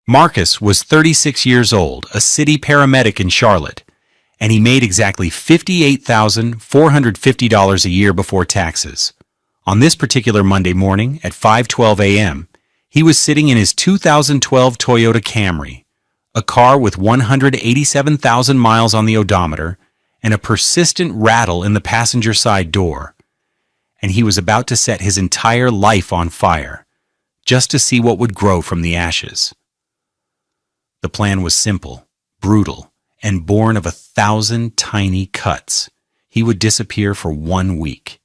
Marcus was 36 years old, a city paramedic in Charlotte, and he made exactly $58,450 a year before taxes. On this particular Monday morning at 5:12 a.m., he was sitting in his 2012 Toyota Camry, a car with 187,000 miles on the odometer and a persistent rattle in the passenger side door, and he was about to set his entire life on fire, just to see what would grow from the ashes. The plan was simple, brutal, and born of 1,000 tiny cuts. He would disappear for 1 week.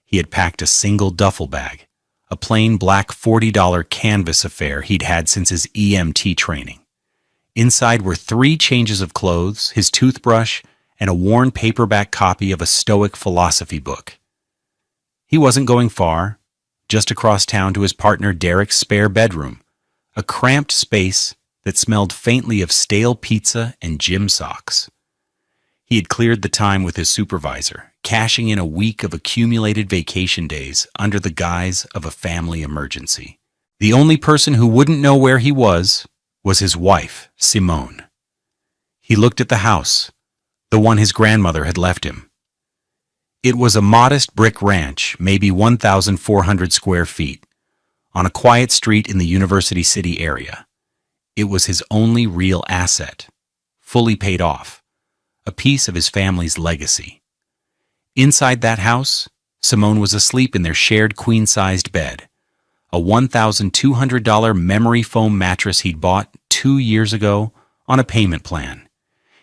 He had packed a single duffel bag, a plain black $40 canvas affair he'd had since his EMT training. Inside were 3 changes of clothes, his toothbrush, and a worn paperback copy of a Stoic philosophy book. He wasn't going far, just across town to his partner Derek's spare bedroom, a cramped space that smelled faintly of stale pizza and gym socks. He had cleared the time with his supervisor, cashing in a week of accumulated vacation days under the guise of a family emergency. The only person who wouldn't know where he was his wife, Simone. He looked at the house, the one his grandmother had left him. It was a modest brick ranch, maybe 1,400 square feet, on a quiet street in the University City area. It was his only real asset, fully paid off, a piece of his family's legacy. Inside that house, Simone was asleep in their shared queen-sized bed, a $1,200 memory foam mattress he'd bought 2 years ago on a payment plan.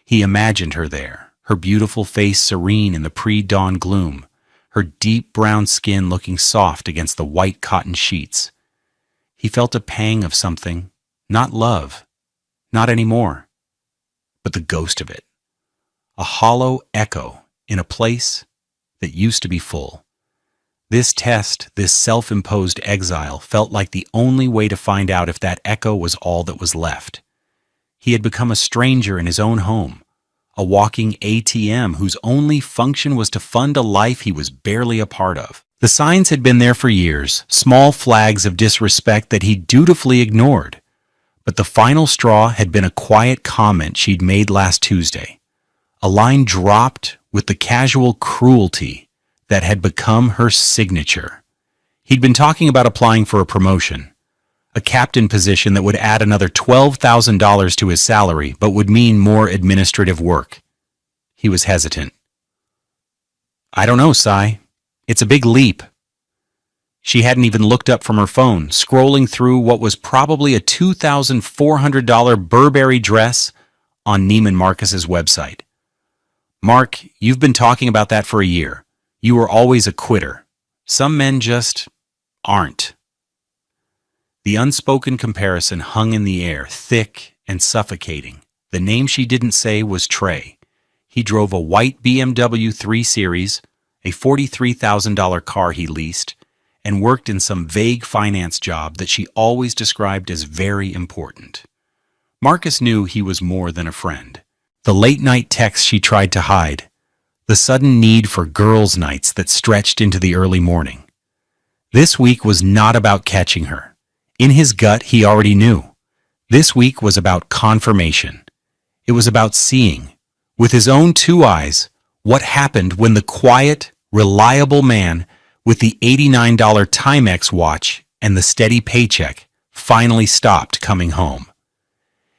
He imagined her there, her beautiful face serene in the pre-dawn gloom, her deep brown skin looking soft against the white cotton sheets. He felt a pang of something. Not love, not anymore, but the ghost of it. A hollow echo in a place that used to be full. This test, this self-imposed exile, felt like the only way to find out if that echo was all that was left. He had become a stranger in his own home, a walking ATM whose only function was to fund a life he was barely a part of. The signs had been there for years, small flags of disrespect that he dutifully ignored. But the final straw had been a quiet comment she'd made last Tuesday, a line dropped with the casual cruelty that had become her signature. He'd been talking about applying for a promotion, a captain position that would add another $12,000 to his salary but would mean more administrative work. He was hesitant. "I don't know, Cy. It's a big leap." She hadn't even looked up from her phone, scrolling through what was probably a $2,400 Burberry dress on Neiman Marcus's website. "Mark, you've been talking about that for a year. You were always a quitter. Some men just aren't." The unspoken comparison hung in the air, thick and suffocating. The name she didn't say was Trey. He drove a white BMW 3 Series, a $43,000 car he leased, and worked in some vague finance job that she always described as very important. Marcus knew he was more than a friend. The late-night texts she tried to hide, the sudden need for girls' nights that stretched into the early morning. This week was not about catching her. In his gut, he already knew. This week was about confirmation. It was about seeing, with his own 2 eyes, what happened when the quiet, reliable man with the $89 Timex watch and the steady paycheck finally stopped coming home.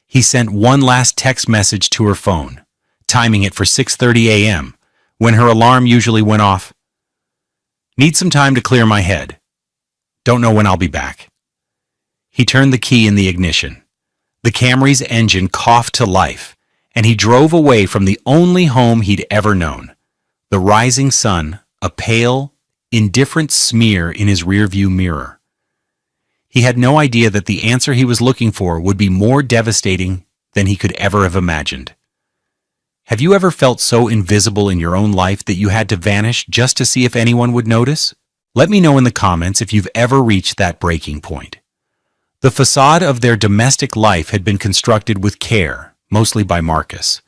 He sent one last text message to her phone, timing it for 6:30 a.m., when her alarm usually went off. "Need some time to clear my head. Don't know when I'll be back." He turned the key in the ignition. The Camry's engine coughed to life, and he drove away from the only home he'd ever known. The rising sun, a pale, indifferent smear in his rearview mirror. He had no idea that the answer he was looking for would be more devastating than he could ever have imagined. Have you ever felt so invisible in your own life that you had to vanish just to see if anyone would notice? Let me know in the comments if you've ever reached that breaking point. The facade of their domestic life had been constructed with care, mostly by Marcus.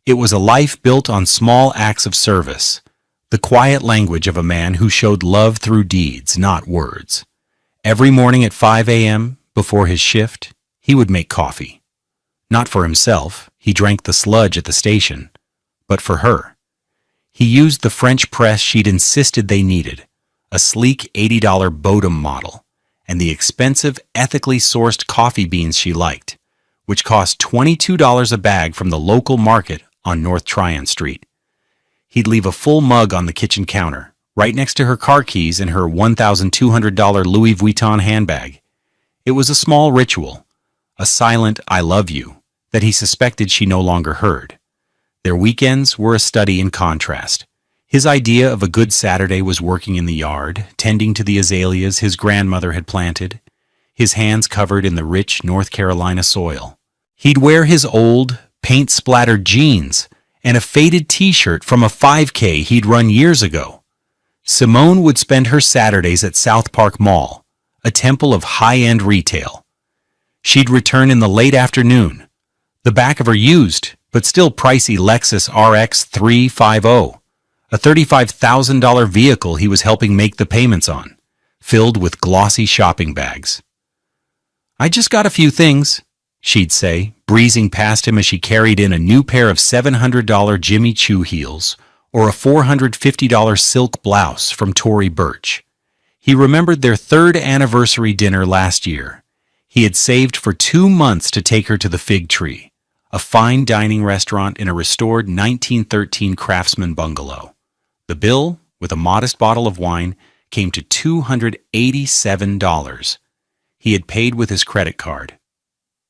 It was a life built on small acts of service, the quiet language of a man who showed love through deeds, not words. Every morning at 5 a.m., before his shift, He would make coffee. Not for himself, he drank the sludge at the station, but for her. He used the French press she'd insisted they needed, a sleek $80 Bodum model, and the expensive, ethically sourced coffee beans she liked, which cost $22 a bag from the local market on North Tryon Street. He'd leave a full mug on the kitchen counter, right next to her car keys and her $1,200 Louis Vuitton handbag. It was a small ritual, a silent "I love you" that he suspected she no longer heard. Their weekends were a study in contrast. His idea of a good Saturday was working in the yard, tending to the azaleas his grandmother had planted, his hands covered in the rich North Carolina soil. He'd wear his old, paint-splattered jeans and a faded t-shirt from a 5K he'd run years ago. Simone would spend her Saturdays at South Park Mall, a temple of high-end retail. She'd return in the late afternoon, the back of her used, but still pricey Lexus RX 350, a $35,000 vehicle he was helping make the payments on, filled with glossy shopping bags. "I just got a few things," she'd say, breezing past him as she carried in a new pair of $700 Jimmy Choo heels or a $450 silk blouse from Tory Burch. He remembered their third anniversary dinner last year. He had saved for 2 months to take her to the Fig Tree, a fine dining restaurant in a restored 1913 Craftsman bungalow. The bill, with a modest bottle of wine, came to $287. He had paid with his credit card.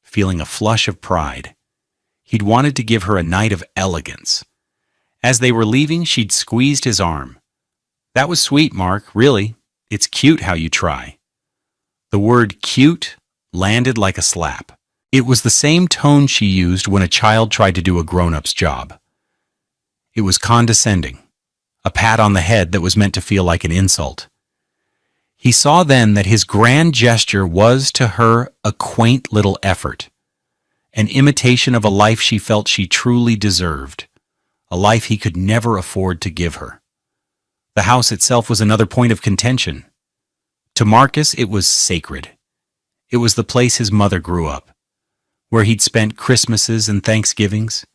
Feeling a flush of pride, he'd wanted to give her a night of elegance. As they were leaving, she'd squeezed his arm. "That was sweet, Mark, really. It's cute how you try." The word "cute" landed like a slap. It was the same tone she used when a child tried to do a grown-up's job. It was condescending, a pat on the head that was meant to feel like an insult. He saw then that his grand gesture was to her a quaint little effort, an imitation of a life she felt she truly deserved, a life he could never afford to give her. The house itself was another point of contention. To Marcus, it was sacred. It was the place his mother grew up, where he'd spent Christmases and Thanksgivings.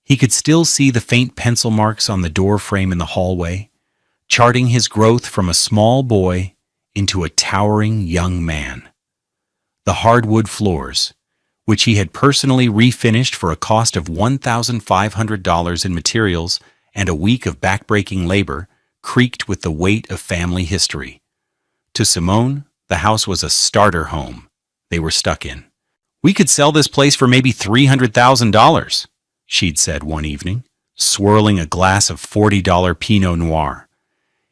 He could still see the faint pencil marks on the door frame in the hallway, charting his growth from a small boy into a towering young man. The hardwood floors, which he had personally refinished for a cost of $1,500 in materials and a week of backbreaking labor, creaked with the weight of family history. To Simone, the house was a starter home they were stuck in. "We could sell this place for maybe $300,000, she'd said one evening, swirling a glass of $40 Pinot Noir.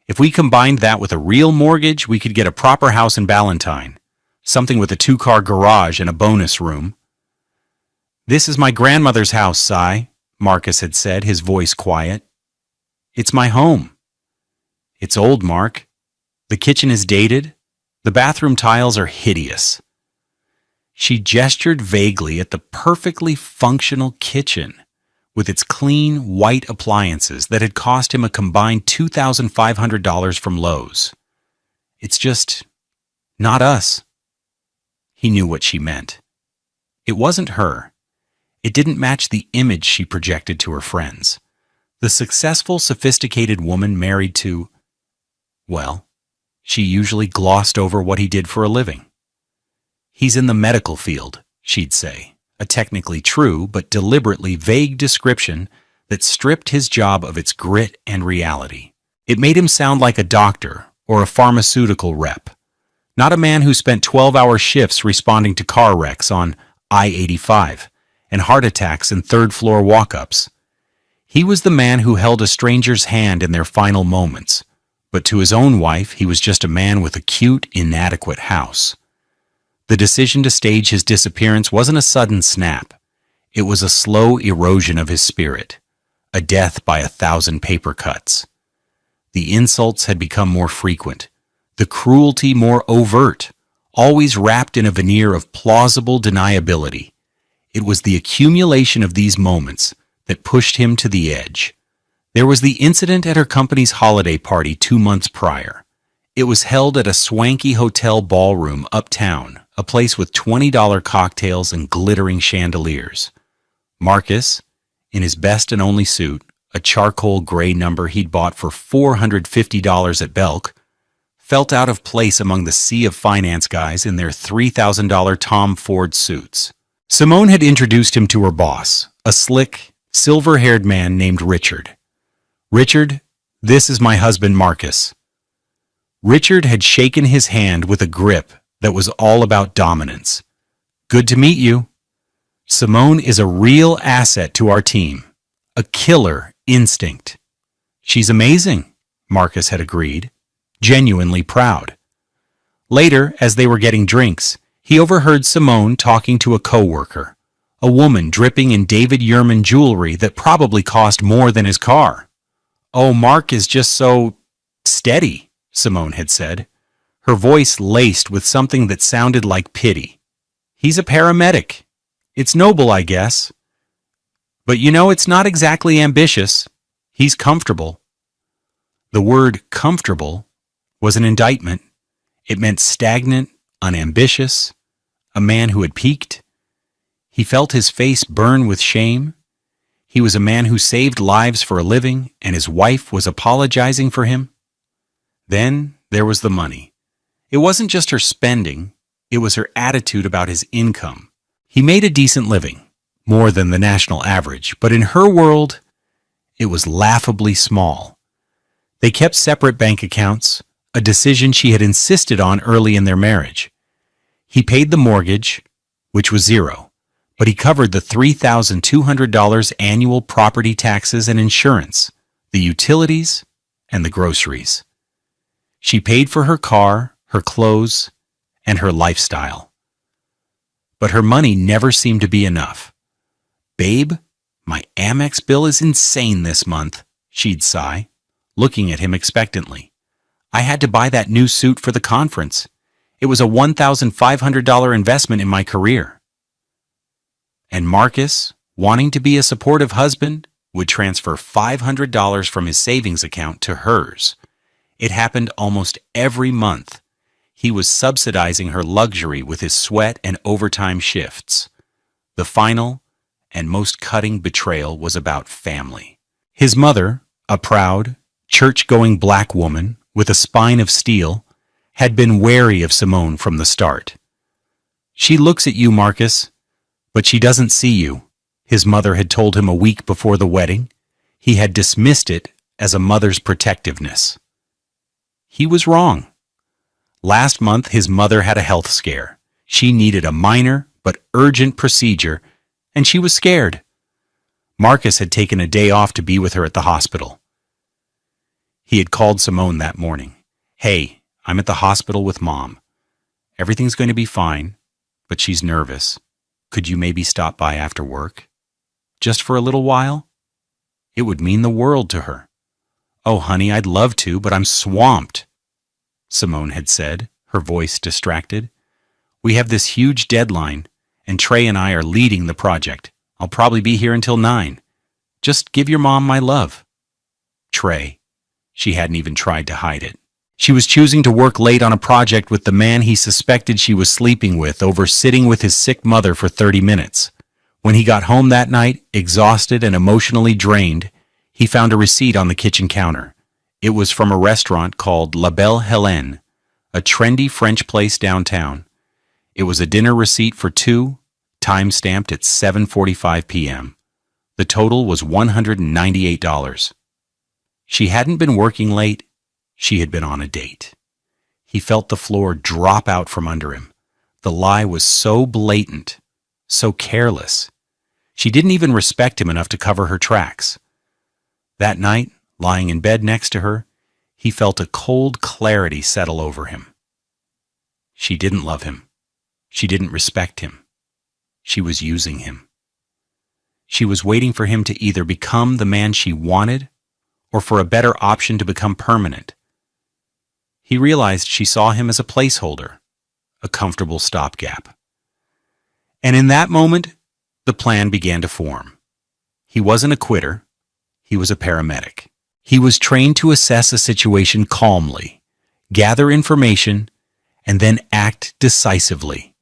"If we combined that with a real mortgage, we could get a proper house in Ballantyne, something with a 2-car garage and a bonus room." "This is my grandmother's house, Si," Marcus had said, his voice quiet. "It's my home." "It's old, Mark. The kitchen is dated. The bathroom tiles are hideous." She gestured vaguely at the perfectly functional kitchen, with its clean, white appliances that had cost him a combined $2,500 from Lowe's. "It's just not us." He knew what she meant. It wasn't her. It didn't match the image she projected to her friends. The successful, sophisticated woman married to, well, she usually glossed over what he did for a living. "He's in the medical field," she'd say, a technically true but deliberately vague description that stripped his job of its grit and reality. It made him sound like a doctor or a pharmaceutical rep, not a man who spent 12-hour shifts responding to car wrecks on I-85 and heart attacks and third-floor walk-ups. He was the man who held a stranger's hand in their final moments, but to his own wife, he was just a man with a cute, inadequate house. The decision to stage his disappearance wasn't a sudden snap. It was a slow erosion of his spirit, a death by 1,000 paper cuts. The insults had become more frequent, the cruelty more overt, always wrapped in a veneer of plausible deniability. It was the accumulation of these moments that pushed him to the edge. There was the incident at her company's holiday party 2 months prior. It was held at a swanky hotel ballroom uptown, a place with $20 cocktails and glittering chandeliers. Marcus, in his best and only suit, a charcoal gray number he'd bought for $450 at Belk, felt out of place among the sea of finance guys in their $3,000 Tom Ford suits. Simone had introduced him to her boss, a slick, silver-haired man named Richard. "Richard, this is my husband Marcus." Richard had shaken his hand with a grip that was all about dominance. "Good to meet you. Simone is a real asset to our team. A killer instinct." "She's amazing," Marcus had agreed, genuinely proud. Later, as they were getting drinks, he overheard Simone talking to a coworker, a woman dripping in David Yurman jewelry that probably cost more than his car. "Oh, Mark is just so steady," Simone had said, her voice laced with something that sounded like pity. "He's a paramedic. It's noble, I guess. But it's not exactly ambitious. He's comfortable." The word comfortable was an indictment. It meant stagnant, unambitious, a man who had peaked. He felt his face burn with shame. He was a man who saved lives for a living, and his wife was apologizing for him. Then there was the money. It wasn't just her spending, it was her attitude about his income. He made a decent living, more than the national average, but in her world, it was laughably small. They kept separate bank accounts, a decision she had insisted on early in their marriage. He paid the mortgage, which was zero, but he covered the $3,200 annual property taxes and insurance, the utilities, and the groceries. She paid for her car, her clothes, and her lifestyle. But her money never seemed to be enough. "Babe, my Amex bill is insane this month," she'd sigh, looking at him expectantly. "I had to buy that new suit for the conference. It was a $1,500 investment in my career." And Marcus, wanting to be a supportive husband, would transfer $500 from his savings account to hers. It happened almost every month. He was subsidizing her luxury with his sweat and overtime shifts. The final and most cutting betrayal was about family. His mother, a proud, church-going black woman with a spine of steel, had been wary of Simone from the start. "She looks at you, Marcus, but she doesn't see you," his mother had told him a week before the wedding. He had dismissed it as a mother's protectiveness. He was wrong. Last month, his mother had a health scare. She needed a minor but urgent procedure, and she was scared. Marcus had taken a day off to be with her at the hospital. He had called Simone that morning. "Hey, I'm at the hospital with Mom. Everything's going to be fine, but she's nervous. Could you maybe stop by after work? Just for a little while? It would mean the world to her." "Oh, honey, I'd love to, but I'm swamped," Simone had said, her voice distracted. "We have this huge deadline, and Trey and I are leading the project. I'll probably be here until 9. Just give your mom my love." Trey. She hadn't even tried to hide it. She was choosing to work late on a project with the man he suspected she was sleeping with over sitting with his sick mother for 30 minutes. When he got home that night, exhausted and emotionally drained, he found a receipt on the kitchen counter. It was from a restaurant called La Belle Hélène, a trendy French place downtown. It was a dinner receipt for 2, time-stamped at 7:45 p.m. The total was $198. She hadn't been working late. She had been on a date. He felt the floor drop out from under him. The lie was so blatant, so careless. She didn't even respect him enough to cover her tracks. That night, lying in bed next to her, he felt a cold clarity settle over him. She didn't love him. She didn't respect him. She was using him. She was waiting for him to either become the man she wanted or for a better option to become permanent. He realized she saw him as a placeholder, a comfortable stopgap. And in that moment, the plan began to form. He wasn't a quitter. He was a paramedic. He was trained to assess a situation calmly, gather information, and then act decisively.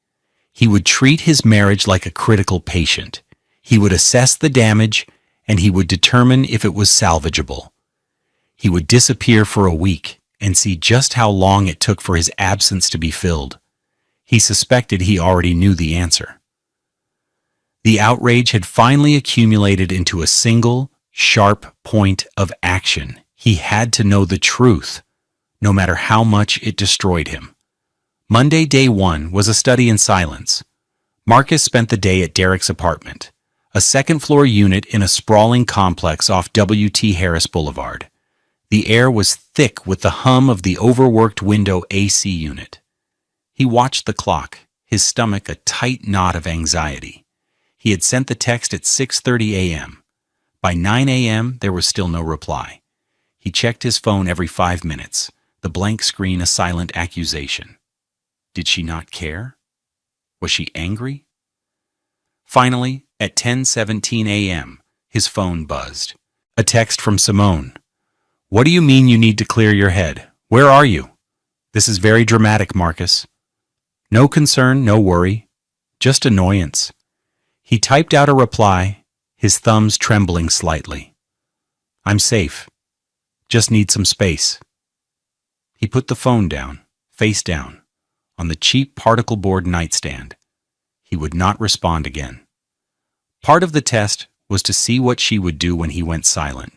He would treat his marriage like a critical patient. He would assess the damage, and he would determine if it was salvageable. He would disappear for a week and see just how long it took for his absence to be filled. He suspected he already knew the answer. The outrage had finally accumulated into a single, sharp point of action. He had to know the truth, no matter how much it destroyed him. Monday, day 1, was a study in silence. Marcus spent the day at Derek's apartment, a second-floor unit in a sprawling complex off W.T. Harris Boulevard. The air was thick with the hum of the overworked window AC unit. He watched the clock, his stomach a tight knot of anxiety. He had sent the text at 6:30 a.m. By 9 a.m., there was still no reply. He checked his phone every 5 minutes, the blank screen a silent accusation. Did she not care? Was she angry? Finally, at 10:17 a.m., his phone buzzed. A text from Simone. "What do you mean you need to clear your head? Where are you? This is very dramatic, Marcus." No concern, no worry, just annoyance. He typed out a reply, his thumbs trembling slightly. "I'm safe. Just need some space." He put the phone down, face down, on the cheap particle board nightstand. He would not respond again. Part of the test was to see what she would do when he went silent.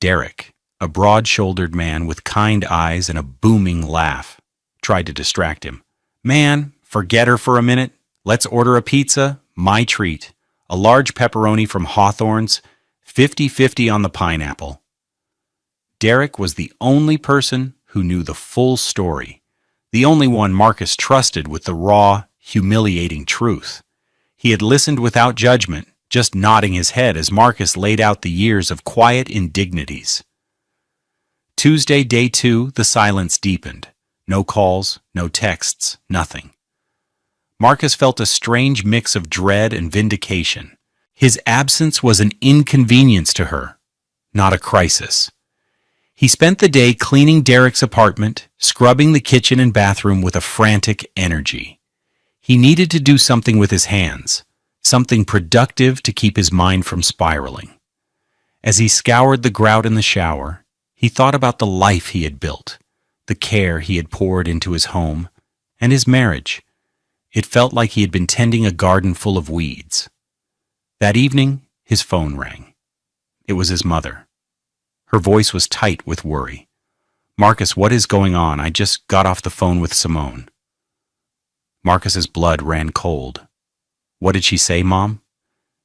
Derek, a broad-shouldered man with kind eyes and a booming laugh, tried to distract him. "Man, forget her for a minute. Let's order a pizza. My treat. A large pepperoni from Hawthorne's, 50-50 on the pineapple." Derek was the only person who knew the full story, the only one Marcus trusted with the raw, humiliating truth. He had listened without judgment, just nodding his head as Marcus laid out the years of quiet indignities. Tuesday, day 2, the silence deepened. No calls, no texts, nothing. Marcus felt a strange mix of dread and vindication. His absence was an inconvenience to her, not a crisis. He spent the day cleaning Derek's apartment, scrubbing the kitchen and bathroom with a frantic energy. He needed to do something with his hands, something productive to keep his mind from spiraling. As he scoured the grout in the shower, he thought about the life he had built, the care he had poured into his home, and his marriage. It felt like he had been tending a garden full of weeds. That evening, his phone rang. It was his mother. Her voice was tight with worry. "Marcus, what is going on? I just got off the phone with Simone." Marcus's blood ran cold. "What did she say, Mom?"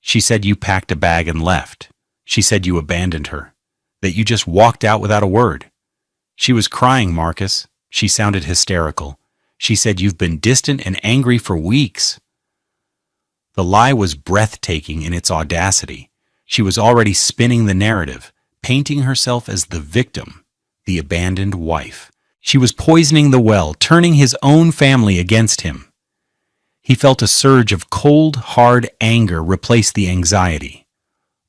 "She said you packed a bag and left. She said you abandoned her, that you just walked out without a word. She was crying, Marcus. She sounded hysterical. She said you've been distant and angry for weeks." The lie was breathtaking in its audacity. She was already spinning the narrative, painting herself as the victim, the abandoned wife. She was poisoning the well, turning his own family against him. He felt a surge of cold, hard anger replace the anxiety.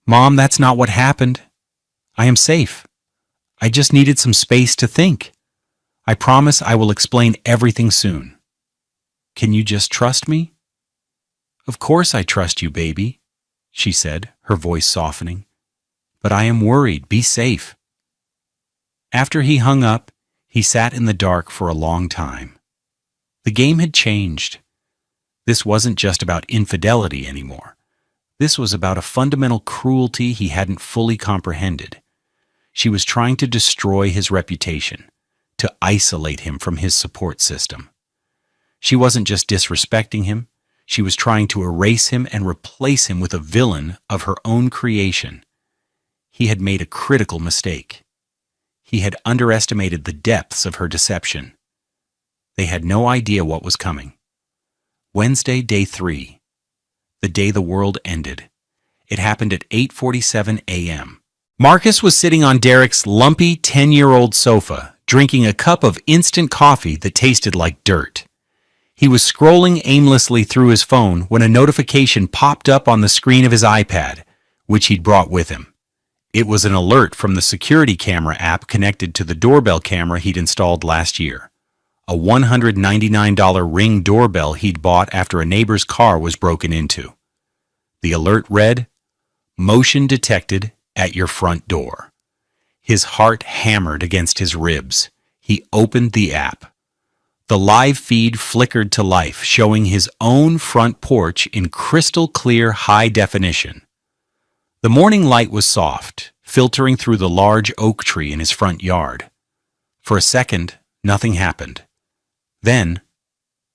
"Mom, that's not what happened. I am safe. I just needed some space to think. I promise I will explain everything soon. Can you just trust me?" "Of course I trust you, baby," she said, her voice softening. "But I am worried. Be safe." After he hung up, he sat in the dark for a long time. The game had changed. This wasn't just about infidelity anymore. This was about a fundamental cruelty he hadn't fully comprehended. She was trying to destroy his reputation, to isolate him from his support system. She wasn't just disrespecting him, she was trying to erase him and replace him with a villain of her own creation. He had made a critical mistake. He had underestimated the depths of her deception. They had no idea what was coming. Wednesday, day 3. The day the world ended. It happened at 8:47 a.m. Marcus was sitting on Derek's lumpy 10-year-old sofa, drinking a cup of instant coffee that tasted like dirt. He was scrolling aimlessly through his phone when a notification popped up on the screen of his iPad, which he'd brought with him. It was an alert from the security camera app connected to the doorbell camera he'd installed last year. a $199 Ring doorbell he'd bought after a neighbor's car was broken into. The alert read, "Motion detected at your front door." His heart hammered against his ribs. He opened the app. The live feed flickered to life, showing his own front porch in crystal clear high definition. The morning light was soft, filtering through the large oak tree in his front yard. For a second, nothing happened. Then,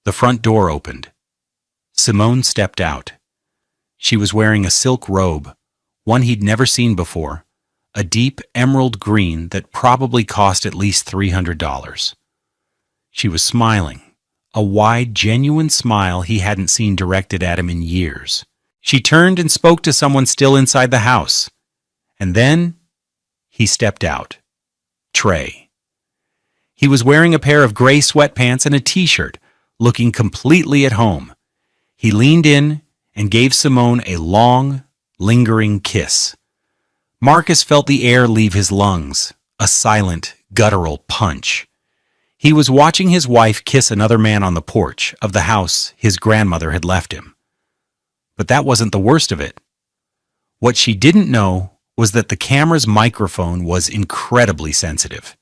the front door opened. Simone stepped out. She was wearing a silk robe, one he'd never seen before, a deep emerald green that probably cost at least $300. She was smiling, a wide, genuine smile he hadn't seen directed at him in years. She turned and spoke to someone still inside the house. And then, he stepped out. Trey. He was wearing a pair of gray sweatpants and a t-shirt, looking completely at home. He leaned in and gave Simone a long, lingering kiss. Marcus felt the air leave his lungs, a silent, guttural punch. He was watching his wife kiss another man on the porch of the house his grandmother had left him. But that wasn't the worst of it. What she didn't know was that the camera's microphone was incredibly sensitive.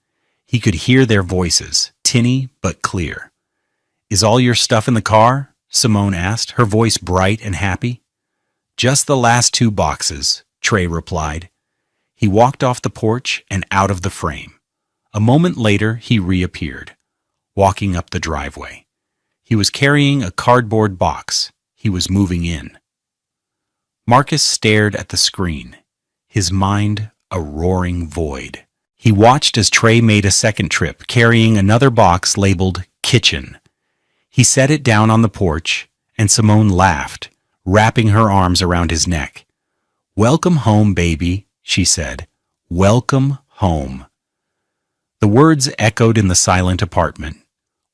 He could hear their voices, tinny but clear. "Is all your stuff in the car?" Simone asked, her voice bright and happy. "Just the last 2 boxes," Trey replied. He walked off the porch and out of the frame. A moment later, he reappeared, walking up the driveway. He was carrying a cardboard box. He was moving in. Marcus stared at the screen, his mind a roaring void. He watched as Trey made a second trip, carrying another box labeled Kitchen. He set it down on the porch, and Simone laughed, wrapping her arms around his neck. "Welcome home, baby," she said. "Welcome home." The words echoed in the silent apartment.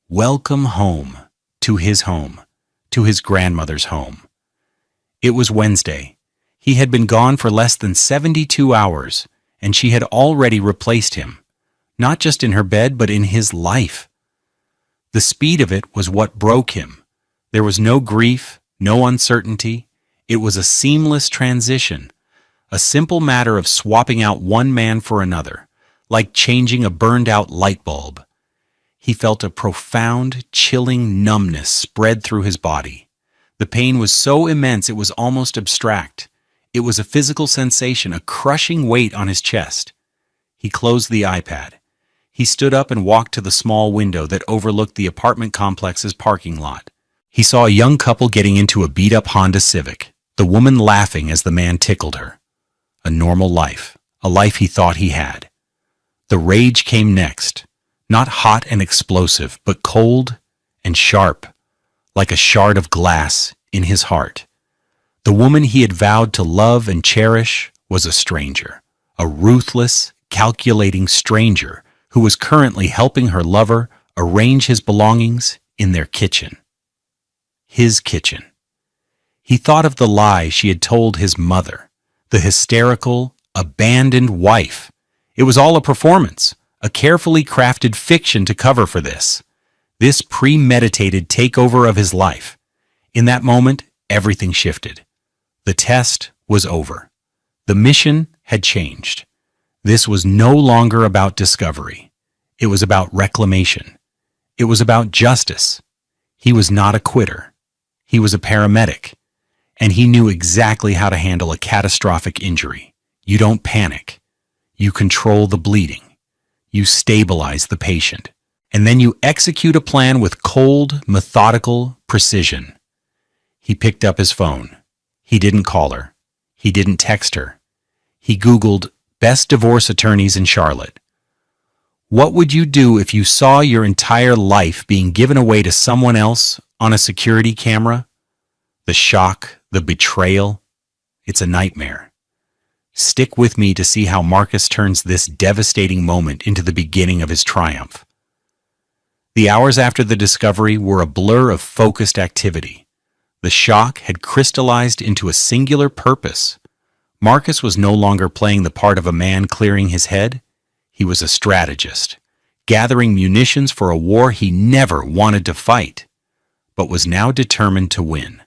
Welcome home, to his home, to his grandmother's home. It was Wednesday. He had been gone for less than 72 hours, and she had already replaced him, not just in her bed, but in his life. The speed of it was what broke him. There was no grief, no uncertainty. It was a seamless transition, a simple matter of swapping out one man for another, like changing a burned-out light bulb. He felt a profound, chilling numbness spread through his body. The pain was so immense it was almost abstract. It was a physical sensation, a crushing weight on his chest. He closed the iPad. He stood up and walked to the small window that overlooked the apartment complex's parking lot. He saw a young couple getting into a beat-up Honda Civic, the woman laughing as the man tickled her. A normal life, a life he thought he had. The rage came next, not hot and explosive, but cold and sharp, like a shard of glass in his heart. The woman he had vowed to love and cherish was a stranger, a ruthless, calculating stranger who was currently helping her lover arrange his belongings in their kitchen. His kitchen. He thought of the lie she had told his mother, the hysterical, abandoned wife. It was all a performance, a carefully crafted fiction to cover for this premeditated takeover of his life. In that moment, everything shifted. The test was over. The mission had changed. This was no longer about discovery. It was about reclamation. It was about justice. He was not a quitter. He was a paramedic, and he knew exactly how to handle a catastrophic injury. You don't panic. You control the bleeding. You stabilize the patient. And then you execute a plan with cold, methodical precision. He picked up his phone. He didn't call her. He didn't text her. He Googled best divorce attorneys in Charlotte. What would you do if you saw your entire life being given away to someone else on a security camera? The shock, the betrayal, it's a nightmare. Stick with me to see how Marcus turns this devastating moment into the beginning of his triumph. The hours after the discovery were a blur of focused activity. The shock had crystallized into a singular purpose. Marcus was no longer playing the part of a man clearing his head. He was a strategist, gathering munitions for a war he never wanted to fight, but was now determined to win.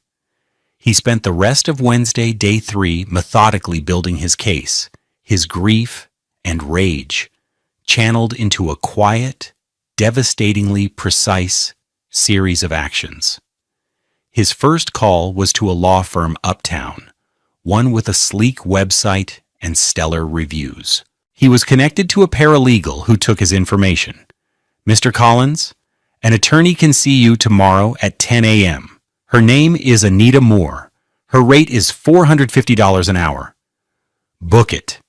He spent the rest of Wednesday, day 3, methodically building his case, his grief and rage, channeled into a quiet, devastatingly precise series of actions. His first call was to a law firm uptown, one with a sleek website and stellar reviews. He was connected to a paralegal who took his information. "Mr. Collins, an attorney can see you tomorrow at 10 a.m. Her name is Anita Moore. Her rate is $450 an hour." "Book it,"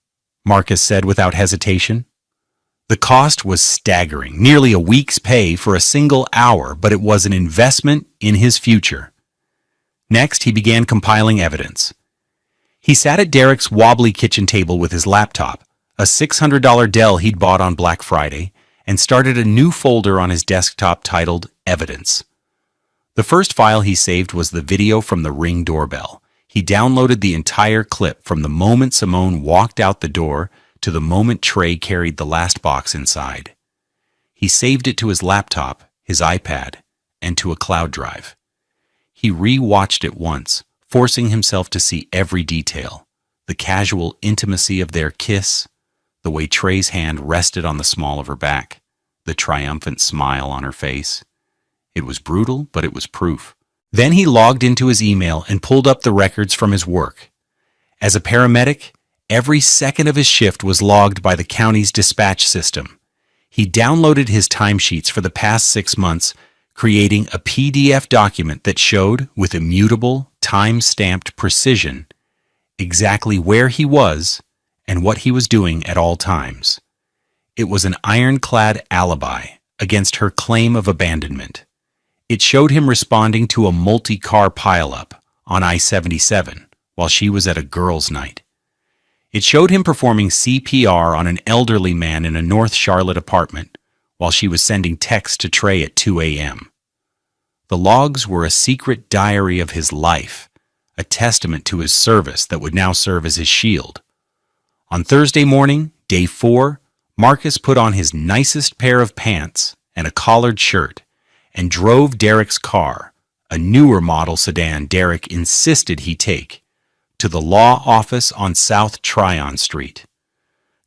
Marcus said without hesitation. The cost was staggering, nearly a week's pay for a single hour, but it was an investment in his future. Next, he began compiling evidence. He sat at Derek's wobbly kitchen table with his laptop, a $600 Dell he'd bought on Black Friday, and started a new folder on his desktop titled Evidence. The first file he saved was the video from the Ring doorbell. He downloaded the entire clip from the moment Simone walked out the door to the moment Trey carried the last box inside. He saved it to his laptop, his iPad, and to a cloud drive. He re-watched it once, forcing himself to see every detail: the casual intimacy of their kiss, the way Trey's hand rested on the small of her back, the triumphant smile on her face. It was brutal, but it was proof. Then he logged into his email and pulled up the records from his work. As a paramedic, every second of his shift was logged by the county's dispatch system. He downloaded his timesheets for the past 6 months, creating a PDF document that showed, with immutable, time-stamped precision, exactly where he was and what he was doing at all times. It was an ironclad alibi against her claim of abandonment. It showed him responding to a multi-car pileup on I-77 while she was at a girls' night. It showed him performing CPR on an elderly man in a North Charlotte apartment while she was sending texts to Trey at 2 a.m. The logs were a secret diary of his life, a testament to his service that would now serve as his shield. On Thursday morning, day 4, Marcus put on his nicest pair of pants and a collared shirt and drove Derek's car, a newer model sedan Derek insisted he take, to the law office on South Tryon Street.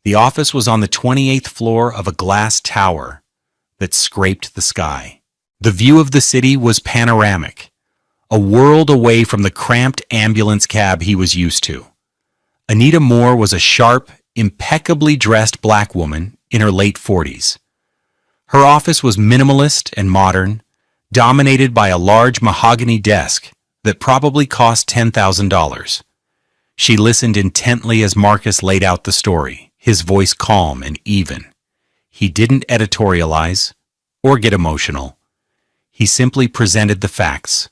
The office was on the 28th floor of a glass tower that scraped the sky. The view of the city was panoramic, a world away from the cramped ambulance cab he was used to. Anita Moore was a sharp, impeccably dressed black woman in her late 40s. Her office was minimalist and modern, dominated by a large mahogany desk that probably cost $10,000. She listened intently as Marcus laid out the story, his voice calm and even. He didn't editorialize or get emotional. He simply presented the facts: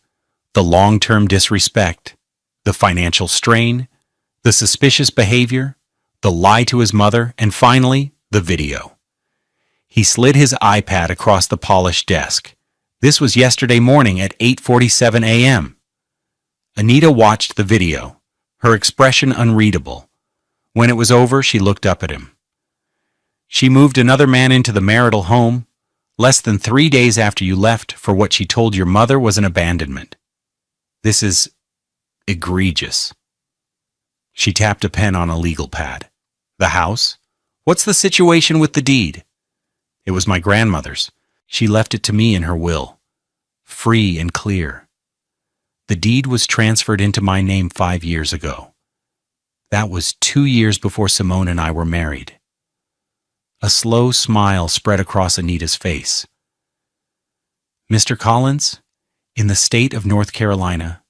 the long-term disrespect, the financial strain, the suspicious behavior, the lie to his mother, and finally, the video. He slid his iPad across the polished desk. This was yesterday morning at 8:47 a.m. Anita watched the video, her expression unreadable. When it was over, she looked up at him. "She moved another man into the marital home less than 3 days after you left for what she told your mother was an abandonment. This is egregious." She tapped a pen on a legal pad. "The house? What's the situation with the deed?" "It was my grandmother's. She left it to me in her will. Free and clear. The deed was transferred into my name 5 years ago. That was 2 years before Simone and I were married." A slow smile spread across Anita's face. "Mr. Collins, in the state of North Carolina,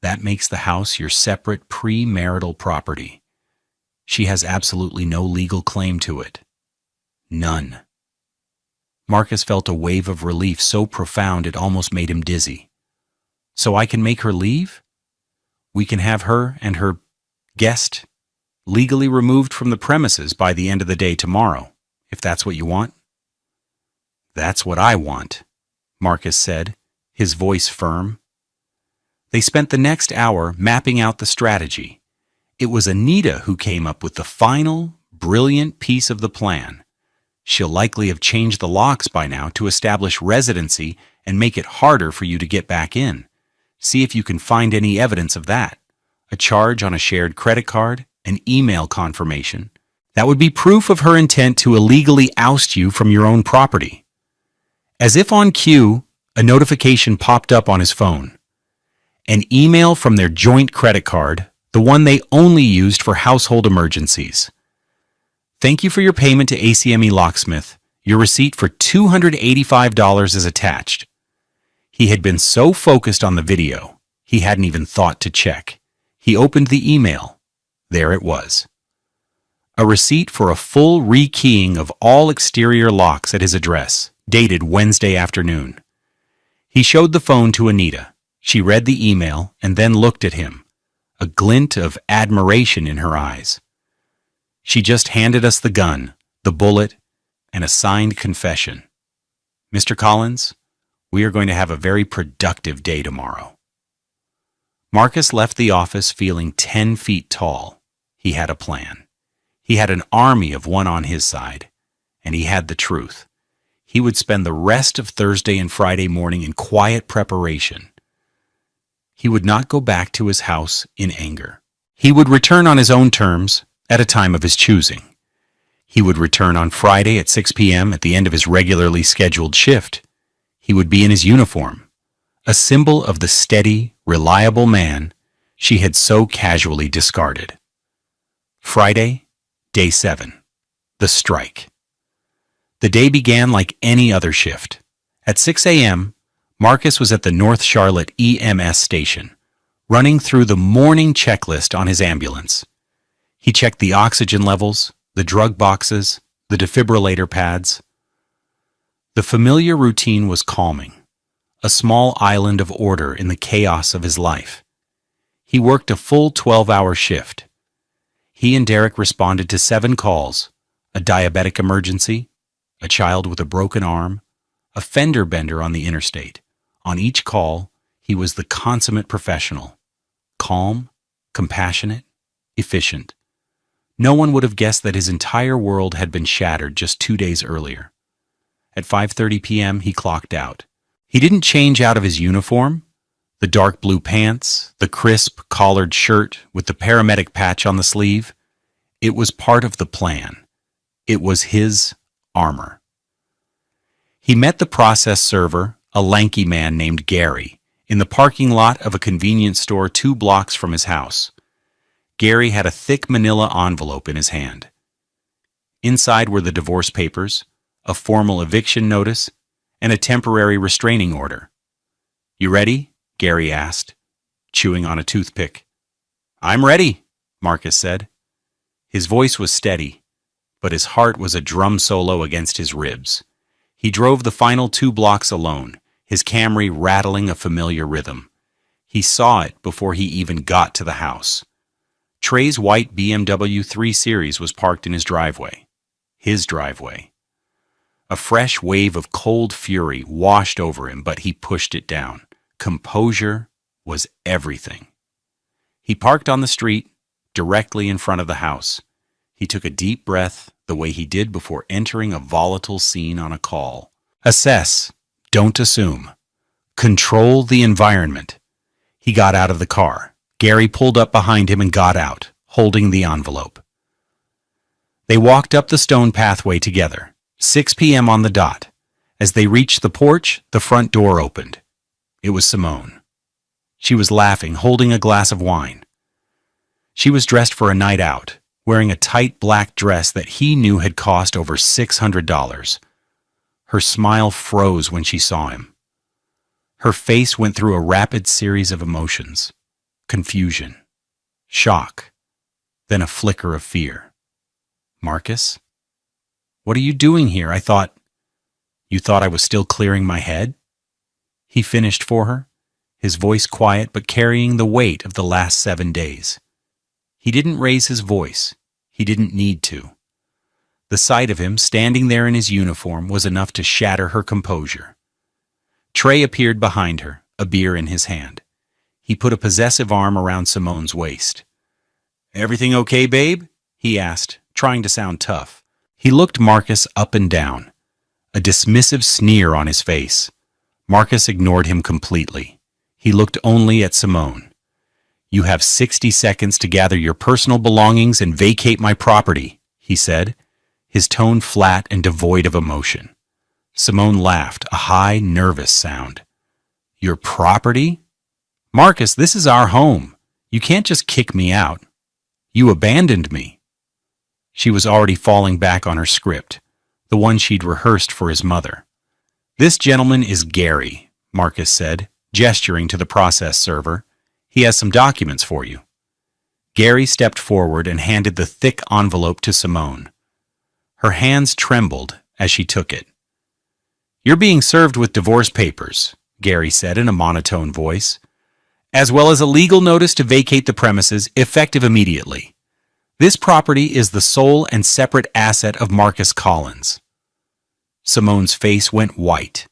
that makes the house your separate premarital property. She has absolutely no legal claim to it. None." Marcus felt a wave of relief so profound it almost made him dizzy. "So I can make her leave? We can have her and her guest legally removed from the premises by the end of the day tomorrow, if that's what you want?" "That's what I want," Marcus said, his voice firm. They spent the next hour mapping out the strategy. It was Anita who came up with the final, brilliant piece of the plan. She'll likely have changed the locks by now to establish residency and make it harder for you to get back in. See if you can find any evidence of that. A charge on a shared credit card, an email confirmation. That would be proof of her intent to illegally oust you from your own property. As if on cue, a notification popped up on his phone. An email from their joint credit card, the one they only used for household emergencies. Thank you for your payment to ACME Locksmith. Your receipt for $285 is attached. He had been so focused on the video, he hadn't even thought to check. He opened the email. There it was. A receipt for a full rekeying of all exterior locks at his address, dated Wednesday afternoon. He showed the phone to Anita. She read the email and then looked at him, a glint of admiration in her eyes. She just handed us the gun, the bullet, and a signed confession. Mr. Collins, we are going to have a very productive day tomorrow. Marcus left the office feeling 10 feet tall. He had a plan. He had an army of one on his side, and he had the truth. He would spend the rest of Thursday and Friday morning in quiet preparation. He would not go back to his house in anger. He would return on his own terms at a time of his choosing. He would return on Friday at 6 p.m. at the end of his regularly scheduled shift. He would be in his uniform, a symbol of the steady, reliable man she had so casually discarded. Friday, day 7, the strike. The day began like any other shift. At 6 a.m., Marcus was at the North Charlotte EMS station, running through the morning checklist on his ambulance. He checked the oxygen levels, the drug boxes, the defibrillator pads. The familiar routine was calming, a small island of order in the chaos of his life. He worked a full 12-hour shift. He and Derek responded to 7 calls, a diabetic emergency, a child with a broken arm, a fender bender on the interstate. On each call, he was the consummate professional, calm, compassionate, efficient. No one would have guessed that his entire world had been shattered just 2 days earlier. At 5:30 p.m., he clocked out. He didn't change out of his uniform, the dark blue pants, the crisp collared shirt with the paramedic patch on the sleeve. It was part of the plan. It was his armor. He met the process server, a lanky man named Gary, in the parking lot of a convenience store 2 blocks from his house. Gary had a thick manila envelope in his hand. Inside were the divorce papers, a formal eviction notice, and a temporary restraining order. "You ready?" Gary asked, chewing on a toothpick. "I'm ready," Marcus said. His voice was steady, but his heart was a drum solo against his ribs. He drove the final 2 blocks alone, his Camry rattling a familiar rhythm. He saw it before he even got to the house. Trey's white BMW 3 Series was parked in his driveway. His driveway. A fresh wave of cold fury washed over him, but he pushed it down. Composure was everything. He parked on the street, directly in front of the house. He took a deep breath, the way he did before entering a volatile scene on a call. Assess, don't assume. Control the environment. He got out of the car. Gary pulled up behind him and got out, holding the envelope. They walked up the stone pathway together, 6 p.m. on the dot. As they reached the porch, the front door opened. It was Simone. She was laughing, holding a glass of wine. She was dressed for a night out, wearing a tight black dress that he knew had cost over $600. Her smile froze when she saw him. Her face went through a rapid series of emotions. Confusion, shock, then a flicker of fear. "Marcus? What are you doing here? You thought I was still clearing my head?" He finished for her, his voice quiet but carrying the weight of the last 7 days. He didn't raise his voice. He didn't need to. The sight of him standing there in his uniform was enough to shatter her composure. Trey appeared behind her, a beer in his hand. He put a possessive arm around Simone's waist. "Everything okay, babe?" he asked, trying to sound tough. He looked Marcus up and down, a dismissive sneer on his face. Marcus ignored him completely. He looked only at Simone. "You have 60 seconds to gather your personal belongings and vacate my property," he said, his tone flat and devoid of emotion. Simone laughed, a high, nervous sound. "Your property? Marcus, this is our home. You can't just kick me out. You abandoned me." She was already falling back on her script, the one she'd rehearsed for his mother. "This gentleman is Gary," Marcus said, gesturing to the process server. "He has some documents for you." Gary stepped forward and handed the thick envelope to Simone. Her hands trembled as she took it. "You're being served with divorce papers," Gary said in a monotone voice, "as well as a legal notice to vacate the premises, effective immediately. This property is the sole and separate asset of Marcus Collins." Simone's face went white.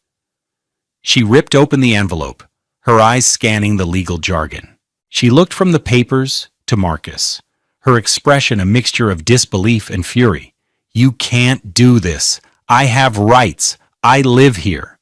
She ripped open the envelope, her eyes scanning the legal jargon. She looked from the papers to Marcus, her expression a mixture of disbelief and fury. "You can't do this. I have rights. I live here."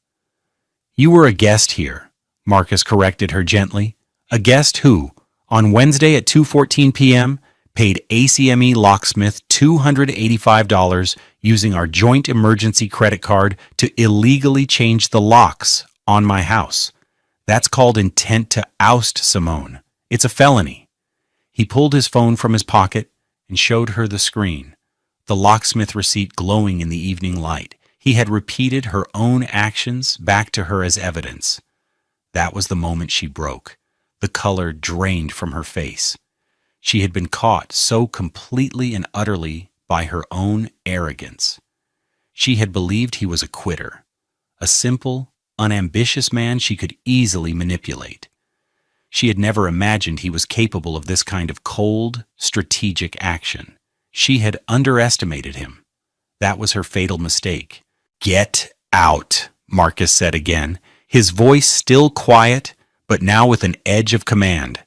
"You were a guest here," Marcus corrected her gently. "A guest who, on Wednesday at 2:14 p.m., paid ACME Locksmith $285 using our joint emergency credit card to illegally change the locks on my house. That's called intent to oust, Simone. It's a felony." He pulled his phone from his pocket and showed her the screen, the locksmith receipt glowing in the evening light. He had repeated her own actions back to her as evidence. That was the moment she broke. The color drained from her face. She had been caught so completely and utterly by her own arrogance. She had believed he was a quitter, a simple, unambitious man she could easily manipulate. She had never imagined he was capable of this kind of cold, strategic action. She had underestimated him. That was her fatal mistake. "Get out," Marcus said again, his voice still quiet, but now with an edge of command.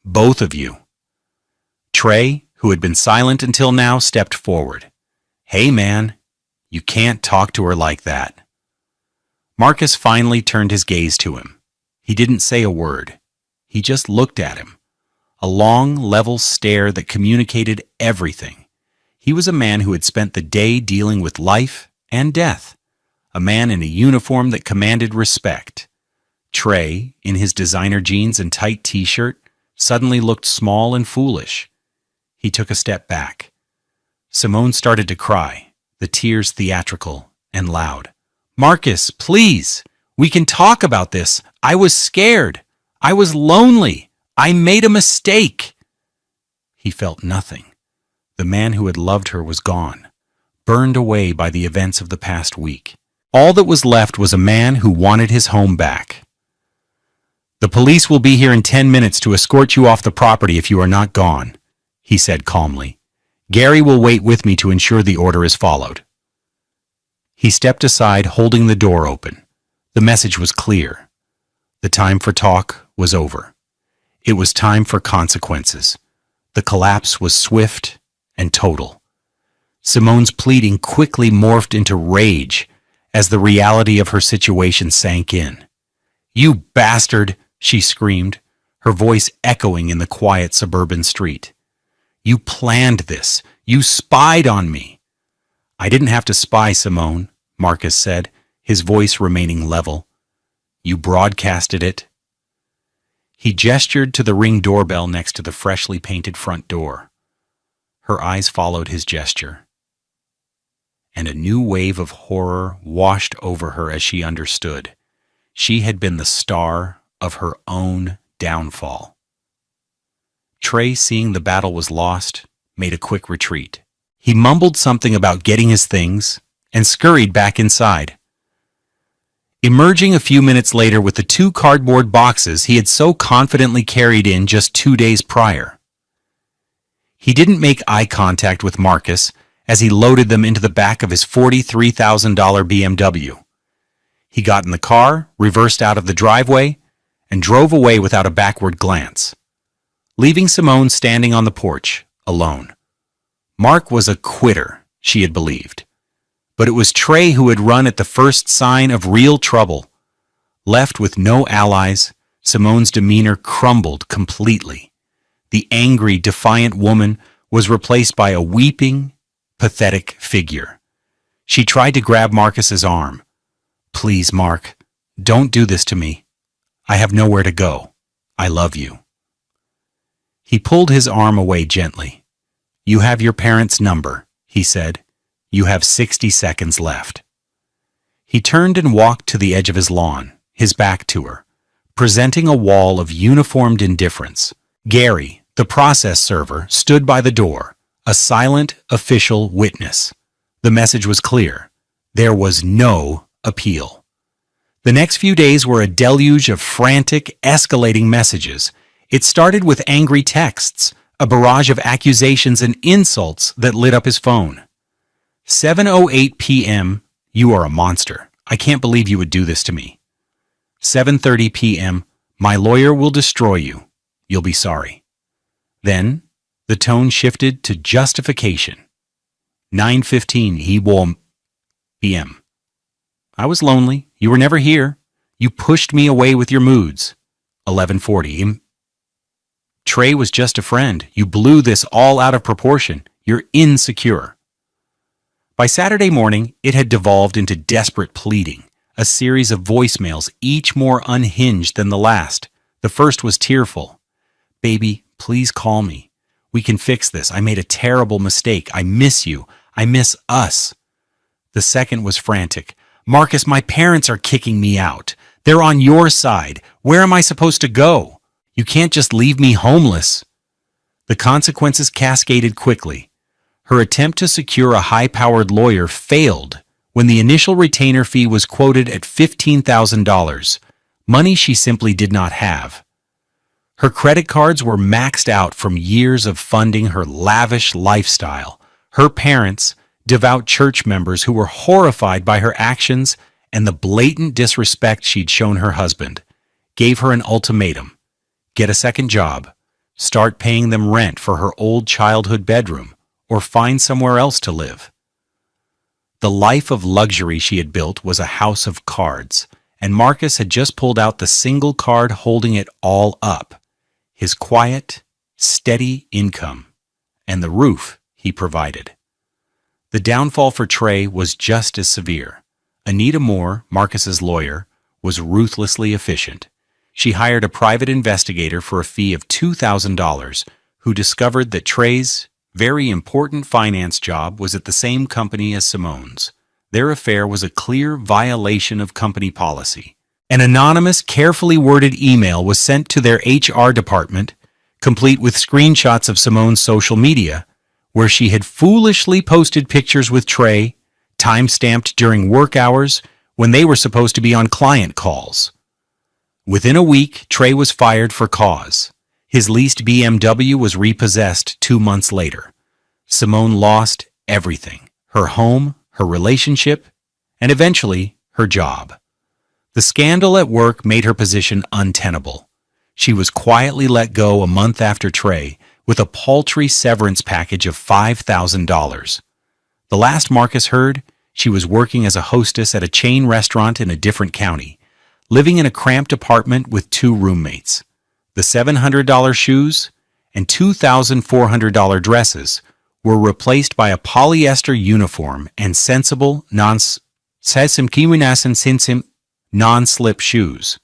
"Both of you." Trey, who had been silent until now, stepped forward. "Hey, man, you can't talk to her like that." Marcus finally turned his gaze to him. He didn't say a word. He just looked at him. A long, level stare that communicated everything. He was a man who had spent the day dealing with life and death. A man in a uniform that commanded respect. Trey, in his designer jeans and tight t-shirt, suddenly looked small and foolish. He took a step back. Simone started to cry, the tears theatrical and loud. "Marcus, please, we can talk about this. I was scared. I was lonely. I made a mistake." He felt nothing. The man who had loved her was gone, burned away by the events of the past week. All that was left was a man who wanted his home back. "The police will be here in 10 minutes to escort you off the property if you are not gone," he said calmly. "Gary will wait with me to ensure the order is followed." He stepped aside, holding the door open. The message was clear. The time for talk was over. It was time for consequences. The collapse was swift and total. Simone's pleading quickly morphed into rage as the reality of her situation sank in. "You bastard!" she screamed, her voice echoing in the quiet suburban street. "You planned this. You spied on me." "I didn't have to spy, Simone," Marcus said, his voice remaining level. "You broadcasted it." He gestured to the Ring doorbell next to the freshly painted front door. Her eyes followed his gesture, and a new wave of horror washed over her as she understood. She had been the star of her own downfall. Trey, seeing the battle was lost, made a quick retreat. He mumbled something about getting his things and scurried back inside. Emerging a few minutes later with the 2 cardboard boxes he had so confidently carried in just 2 days prior. He didn't make eye contact with Marcus as he loaded them into the back of his $43,000 BMW. He got in the car, reversed out of the driveway, and drove away without a backward glance, leaving Simone standing on the porch, alone. Mark was a quitter, she had believed, But it was Trey who had run at the first sign of real trouble. Left with no allies, Simone's demeanor crumbled completely. The angry, defiant woman was replaced by a weeping, pathetic figure. She tried to grab Marcus's arm. "Please, Mark, don't do this to me. I have nowhere to go. I love you." He pulled his arm away gently. "You have your parents' number," he said. "You have 60 seconds left." He turned and walked to the edge of his lawn, his back to her, presenting a wall of uniformed indifference. Gary, the process server, stood by the door, a silent, official witness. The message was clear. There was no appeal. The next few days were a deluge of frantic, escalating messages. It started with angry texts, a barrage of accusations and insults that lit up his phone. 7:08 p.m., "You are a monster. I can't believe you would do this to me." 7:30 p.m., "My lawyer will destroy you. You'll be sorry." Then, the tone shifted to justification. 9:15 p.m., "I was lonely. You were never here. You pushed me away with your moods." 11:40 "Trey was just a friend. You blew this all out of proportion. You're insecure." By Saturday morning, it had devolved into desperate pleading, a series of voicemails, each more unhinged than the last. The first was tearful. "Baby, please call me. We can fix this. I made a terrible mistake. I miss you. I miss us." The second was frantic. "Marcus, my parents are kicking me out. They're on your side. Where am I supposed to go? You can't just leave me homeless." The consequences cascaded quickly. Her attempt to secure a high-powered lawyer failed when the initial retainer fee was quoted at $15,000, money she simply did not have. Her credit cards were maxed out from years of funding her lavish lifestyle. Her parents, devout church members who were horrified by her actions and the blatant disrespect she'd shown her husband, gave her an ultimatum: get a second job, start paying them rent for her old childhood bedroom, or find somewhere else to live. The life of luxury she had built was a house of cards, and Marcus had just pulled out the single card holding it all up: his quiet, steady income, and the roof he provided. The downfall for Trey was just as severe. Anita Moore, Marcus's lawyer, was ruthlessly efficient. She hired a private investigator for a fee of $2,000 who discovered that Trey's very important finance job was at the same company as Simone's. Their affair was a clear violation of company policy. An anonymous, carefully worded email was sent to their HR department, complete with screenshots of Simone's social media, where she had foolishly posted pictures with Trey, time-stamped during work hours when they were supposed to be on client calls. Within a week, Trey was fired for cause. His leased BMW was repossessed 2 months later. Simone lost everything: her home, her relationship, and eventually her job. The scandal at work made her position untenable. She was quietly let go a month after Trey with a paltry severance package of $5,000. The last Marcus heard, she was working as a hostess at a chain restaurant in a different county, living in a cramped apartment with 2 roommates. The $700 shoes and $2,400 dresses were replaced by a polyester uniform and sensible, non-slip shoes.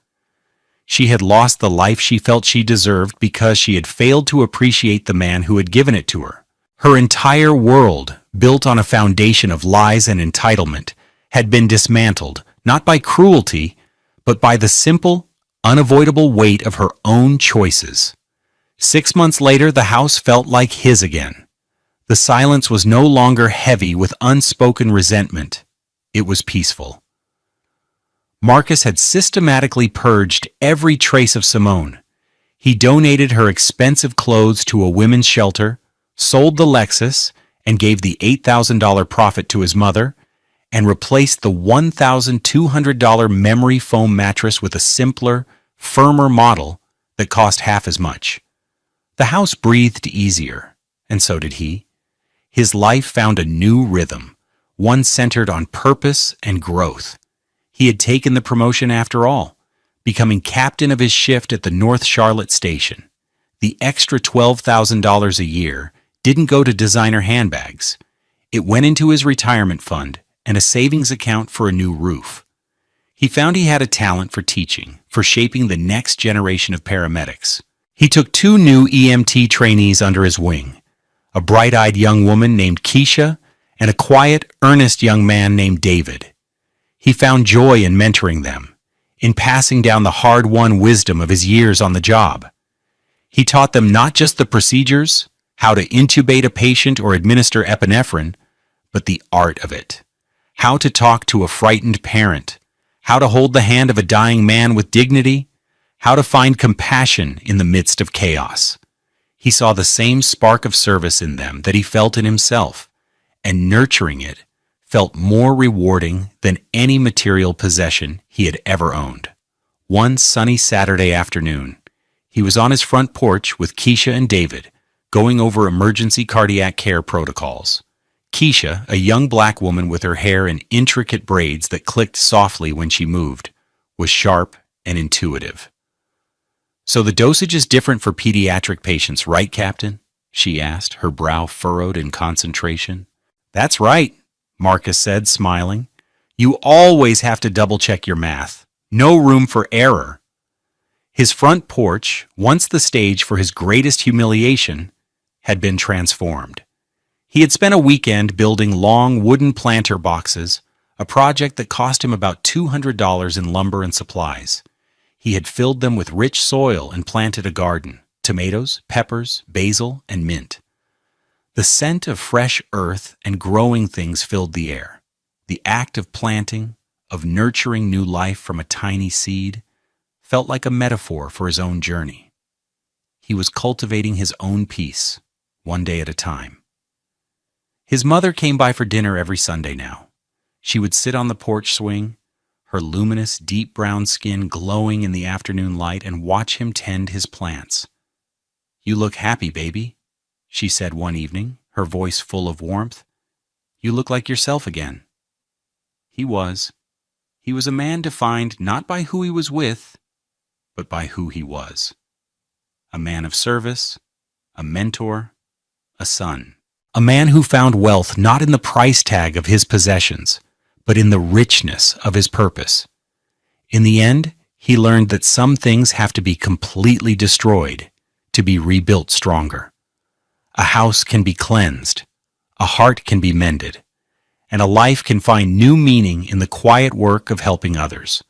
She had lost the life she felt she deserved because she had failed to appreciate the man who had given it to her. Her entire world, built on a foundation of lies and entitlement, had been dismantled, not by cruelty, but by the simple, unavoidable weight of her own choices. 6 months later, the house felt like his again. The silence was no longer heavy with unspoken resentment. It was peaceful. Marcus had systematically purged every trace of Simone. He donated her expensive clothes to a women's shelter, sold the Lexus, and gave the $8,000 profit to his mother, and replaced the $1,200 memory foam mattress with a simpler, firmer model that cost half as much. The house breathed easier, and so did he. His life found a new rhythm, one centered on purpose and growth. He had taken the promotion after all, becoming captain of his shift at the North Charlotte station. The extra $12,000 a year didn't go to designer handbags. It went into his retirement fund and a savings account for a new roof. He found he had a talent for teaching, for shaping the next generation of paramedics. He took 2 new EMT trainees under his wing, a bright-eyed young woman named Keisha and a quiet, earnest young man named David. He found joy in mentoring them, in passing down the hard-won wisdom of his years on the job. He taught them not just the procedures, how to intubate a patient or administer epinephrine, but the art of it. How to talk to a frightened parent, how to hold the hand of a dying man with dignity, how to find compassion in the midst of chaos. He saw the same spark of service in them that he felt in himself, and nurturing it felt more rewarding than any material possession he had ever owned. One sunny Saturday afternoon, he was on his front porch with Keisha and David, going over emergency cardiac care protocols. Keisha, a young black woman with her hair in intricate braids that clicked softly when she moved, was sharp and intuitive. "So the dosage is different for pediatric patients, right, Captain?" she asked, her brow furrowed in concentration. "That's right," Marcus said, smiling. "You always have to double-check your math. No room for error." His front porch, once the stage for his greatest humiliation, had been transformed. He had spent a weekend building long wooden planter boxes, a project that cost him about $200 in lumber and supplies. He had filled them with rich soil and planted a garden, tomatoes, peppers, basil, and mint. The scent of fresh earth and growing things filled the air. The act of planting, of nurturing new life from a tiny seed, felt like a metaphor for his own journey. He was cultivating his own peace, one day at a time. His mother came by for dinner every Sunday now. She would sit on the porch swing, her luminous, deep brown skin glowing in the afternoon light, and watch him tend his plants. "You look happy, baby," she said one evening, her voice full of warmth. "You look like yourself again." He was. He was a man defined not by who he was with, but by who he was. A man of service, a mentor, a son. A man who found wealth not in the price tag of his possessions, but in the richness of his purpose. In the end, he learned that some things have to be completely destroyed to be rebuilt stronger. A house can be cleansed, a heart can be mended, and a life can find new meaning in the quiet work of helping others.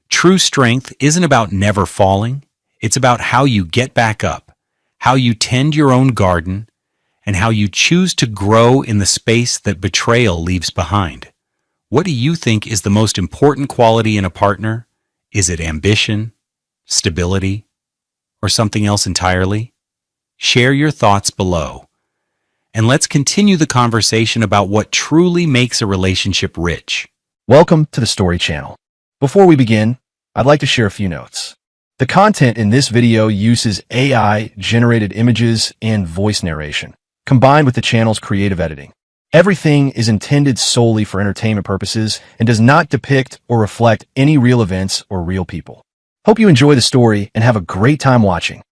True strength isn't about never falling, it's about how you get back up, how you tend your own garden, and how you choose to grow in the space that betrayal leaves behind. What do you think is the most important quality in a partner? Is it ambition, stability, or something else entirely? Share your thoughts below. And let's continue the conversation about what truly makes a relationship rich. Welcome to the Story Channel. Before we begin, I'd like to share a few notes. The content in this video uses AI-generated images and voice narration, combined with the channel's creative editing. Everything is intended solely for entertainment purposes and does not depict or reflect any real events or real people. Hope you enjoy the story and have a great time watching.